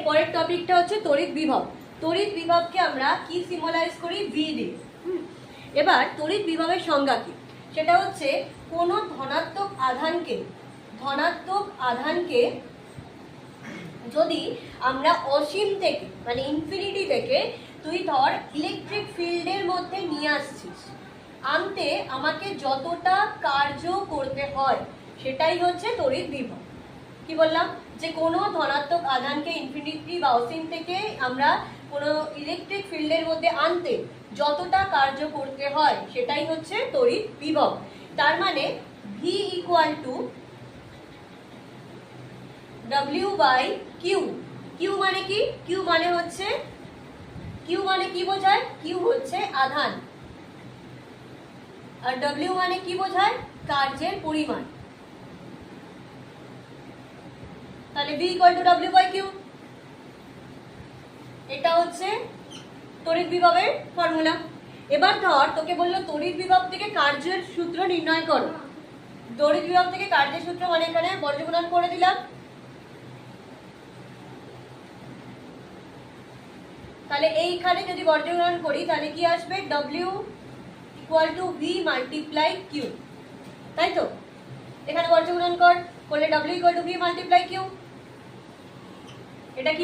পরের টপিকটা হচ্ছে তড়িৎ বিভব। তড়িৎ বিভবকে আমরা কি সিম্বলাইজ করি? ভি দিয়ে। এবার তড়িৎ বিভবের সংজ্ঞা কি? সেটা হচ্ছে কোনো ধনাত্মক আধানকে যদি আমরা অসীম থেকে মানে ইনফিনিটি থেকে তুই ধর ইলেকট্রিক ফিল্ডের মধ্যে নিয়ে আসছিস, আনতে আমাকে যতটা কার্য করতে হয় সেটাই হচ্ছে তড়িৎ বিভব। কি বললাম? যে কোনো ধনাত্মক আধানকে ইনফিনিটি বা অসীম থেকে আমরা কোনো ইলেকট্রিক ফিল্ডের মধ্যে আনতে যতটা কার্য করতে হয় সেটাই হচ্ছে তড়িৎ বিভব। তার মানে V equal to W by Q. Q মানে কি? কিউ মানে কি বোঝায়? কিউ হচ্ছে আধান, আর W মানে কি বোঝায়? কার্যের পরিমাণ। তাহলে V equal to W by Q, এটা হচ্ছে তড়িৎ বিভবের ফর্মুলা। এবার ধর তোকে বললো তড়িৎ বিভব থেকে কার্যের সূত্র নির্ণয় করো। তড়িৎ বিভব থেকে কার্যের সূত্র মানে এখানে বর্গমূল করে দিলাম। তাহলে এইখানে যদি বর্গমূল করি তাহলে কি আসবে? W equal to V multiply Q, তাই তো? এখানে বর্গমূল করলে W equal to V multiply Q, এটা কি